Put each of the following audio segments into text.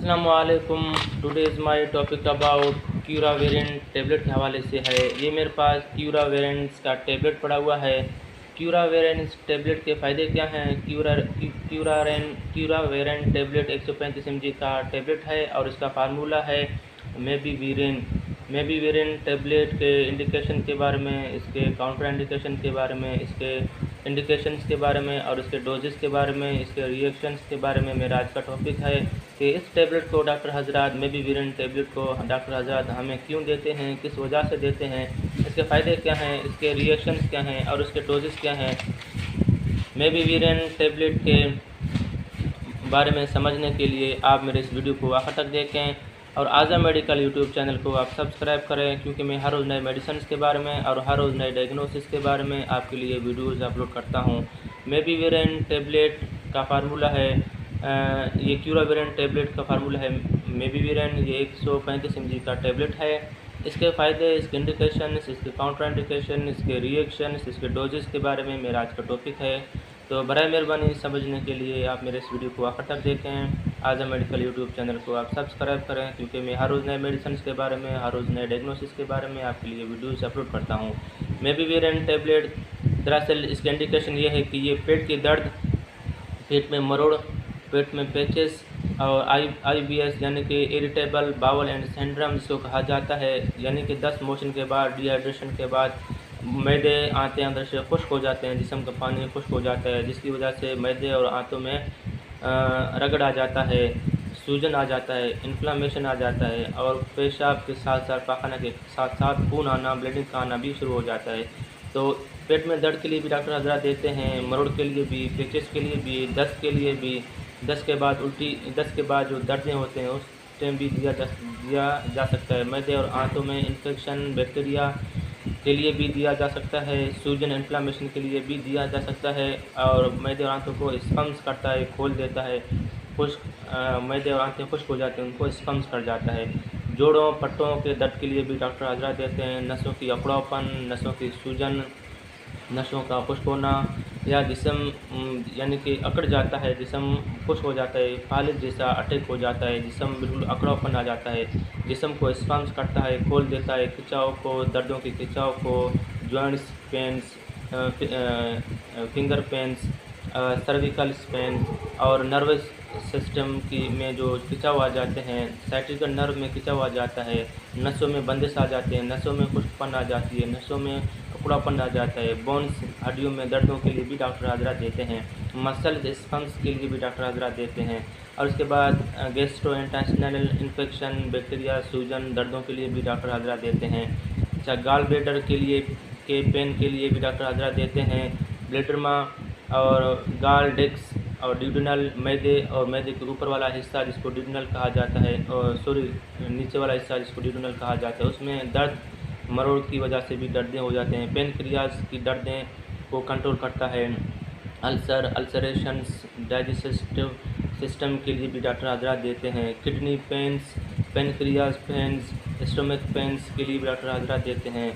अस्सलामुअलैकुम। Today's my topic about Cura variant tablet के हवाले से है। ये मेरे पास क्यूरा वेरिएंट्स का टैबलेट पड़ा हुआ है। क्यूरा वेरिएंट्स टैबलेट के फ़ायदे क्या हैं? क्यूरा वेरिएंट टैबलेट 135 mg का टैबलेट है और इसका फार्मूला है मेबीवीरेन टैबलेट के इंडिकेशन के बारे में, इसके काउंटर इंडिकेशन के बारे में, इसके इंडिकेशंस के बारे में और इसके डोजेस के बारे में, इसके रिएक्शंस के बारे में मेरा आज का टॉपिक है कि इस टैबलेट को डॉक्टर हजरात मेबीवीरेन टैबलेट को डॉक्टर हजरात हमें क्यों देते हैं, किस वजह से देते हैं, इसके फ़ायदे क्या हैं, इसके रिएक्शंस क्या हैं और इसके डोजेस क्या हैं। मेबीवीरेन टैबलेट के बारे में समझने के लिए आप मेरे इस वीडियो को आखिर तक देखें और आज़ा मेडिकल यूट्यूब चैनल को आप सब्सक्राइब करें, क्योंकि मैं हर रोज़ नए मेडिसिन के बारे में और हर रोज़ नए डायग्नोसिस के बारे में आपके लिए वीडियोज़ अपलोड करता हूँ। मेबीवीरेन टैबलेट का फार्मूला है ये क्यूरा वेरिएंट टैबलेट का फार्मूला है मेबीवीरेन। ये 135 mg का टैबलेट है। इसके फ़ायदे, इसके इंडिकेशन, इसके काउंटर इंडिकेशन, इसके रिएक्शन, इसके डोजेस के बारे में मेरा आज का टॉपिक है। तो बराए मेहरबानी समझने के लिए आप मेरे इस वीडियो को आखिर तक देखें। आज़ा मेडिकल यूट्यूब चैनल को आप सब्सक्राइब करें, क्योंकि मैं हर रोज़ नए मेडिसिन के बारे में, हर रोज़ नए डायग्नोसिस के बारे में आपके लिए वीडियोस अपलोड करता हूँ। मेबीवीरेन टैबलेट दरअसल इसके इंडिकेशन ये है कि ये पेट की दर्द, पेट में मरोड़, पेट में पैचेस और IBS यानी कि इरिटेबल बाउल एंड सिंड्रोम जिसको कहा जाता है, यानी कि 10 मोशन के बाद, डिहाइड्रेशन के बाद मैदे आंतें अंदर से खुश्क हो जाते हैं, जिस्म का पानी खुश्क हो जाता है, जिसकी वजह से मैदे और आंतों में रगड़ आ जाता है, सूजन आ जाता है, इन्फ्लामेशन आ जाता है और पेशाब के साथ साथ पाखाना के साथ साथ खून आना, ब्लीडिंग का आना भी शुरू हो जाता है। तो पेट में दर्द के लिए भी डॉक्टर हजरात देते हैं, मरोड़ के लिए भी, पेचिस के लिए भी, दस्त के लिए भी, दस्त के बाद उल्टी, दस्त के बाद जो दर्दें होते हैं उस टाइम भी दिया जा सकता है। मैदे और आंतों में इन्फेक्शन, बैक्टीरिया के लिए भी दिया जा सकता है, सूजन, इन्फ्लामेशन के लिए भी दिया जा सकता है और मैदे और आंतों को स्पम्स करता है, खोल देता है, मैदे और आंतें खुश्क हो जाते हैं, उनको स्पम्स कर जाता है। जोड़ों पट्टों के दर्द के लिए भी डॉक्टर हजरात देते हैं। नसों की अकड़ापन, नसों की सूजन, नसों का खुश्क होना या जिस्म यानी कि अकड़ जाता है, जिस्म खुश्क हो जाता है, फालिज जैसा अटैक हो जाता है, जिस्म बिल्कुल अकड़ापन आ जाता है, जिस्म को स्पम्स करता है, खोल देता है, खिंचाव को, दर्दों के खिंचाव को, joints pains, finger pains, cervical pain और नर्वस सिस्टम की में जो खिंचाव आ जाते हैं, साइटिकल नर्व में खिंचाव आ जाता है, नसों में बंदिश आ जाते हैं, नसों में खुश्कपन आ जाती है, नसों में टुकड़ापन आ जाता है, बोन्स हड्डियों में दर्दों के लिए भी डॉक्टर हजरात देते हैं, मसल स्पम्स के लिए भी डॉक्टर हजरात देते हैं और उसके बाद गैस्ट्रोइंटेस्टाइनल इन्फेक्शन, बैक्टीरिया, सूजन, दर्दों के लिए भी डॉक्टर हजरात देते हैं। अच्छा, गाल ब्लैडर के पेन के लिए भी डॉक्टर हजरात देते हैं। ब्लेडरमा और गाल डिस्क और ड्यूडेनल, मैदे और मैदे के ऊपर वाला हिस्सा जिसको ड्यूडेनल कहा जाता है, और नीचे वाला हिस्सा जिसको ड्यूडेनल कहा जाता है, उसमें दर्द, मरोड़ की वजह से भी दर्दें हो जाते हैं। पेनक्रियाज की दर्दें को कंट्रोल करता है। अल्सरेशंस, डाइजेस्टिव सिस्टम के लिए भी डॉक्टर हजरात देते हैं। Kidney pains, pancreas pains, stomach pains के लिए भी डॉक्टर हजरात देते हैं।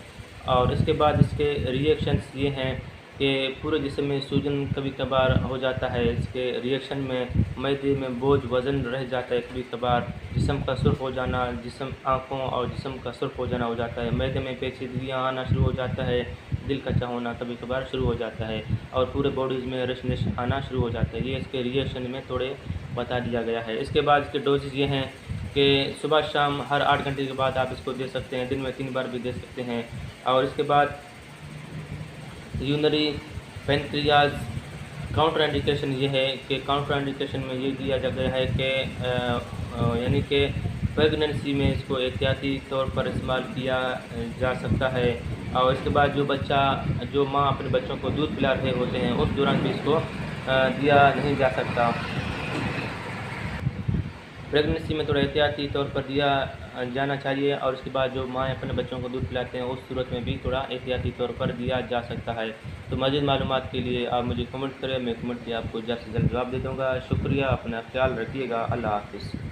और इसके बाद इसके रिएक्शंस ये हैं कि पूरे जिस्म में सूजन कभी कभार हो जाता है। इसके रिएक्शन में मैदे में बोझ, वज़न रह जाता है, कभी कभार जिस्म का सुर्ख हो जाना, जिस्म, आँखों और जिस्म का सुर्ख हो जाना हो जाता है, मैदे में पेचीदगियाँ आना शुरू हो जाता है, दिल का होना कभी कभार शुरू हो जाता है और पूरे बॉडीज़ में रश आना शुरू हो जाता है। ये इसके रिएक्शन में थोड़े बता दिया गया है। इसके बाद इसके डोजेज ये हैं कि सुबह शाम हर 8 घंटे के बाद आप इसको दे सकते हैं, दिन में 3 बार भी दे सकते हैं। और इसके बाद यूनरी पेनक्रियाज काउंटर इंडिकेशन ये है कि काउंटर इंडिकेशन में ये दिया गया है कि यानी कि प्रेगनेंसी में इसको एहतियाती तौर पर इस्तेमाल किया जा सकता है। और इसके बाद जो माँ अपने बच्चों को दूध पिला रहे होते हैं उस दौरान भी इसको दिया नहीं जा सकता। प्रेगनेंसी में थोड़ा एहतियाती तौर पर दिया जाना चाहिए और उसके बाद जो माँ अपने बच्चों को दूध पिलाते हैं उस सूरत में भी थोड़ा एहतियाती तौर पर दिया जा सकता है। तो मज़ीद मालूमात के लिए आप मुझे कमेंट करें, मैं कमेंट के आपको जल्द से जल्द जवाब दे दूँगा। शुक्रिया, अपना ख्याल रखिएगा। अल्लाह हाफ़िज़।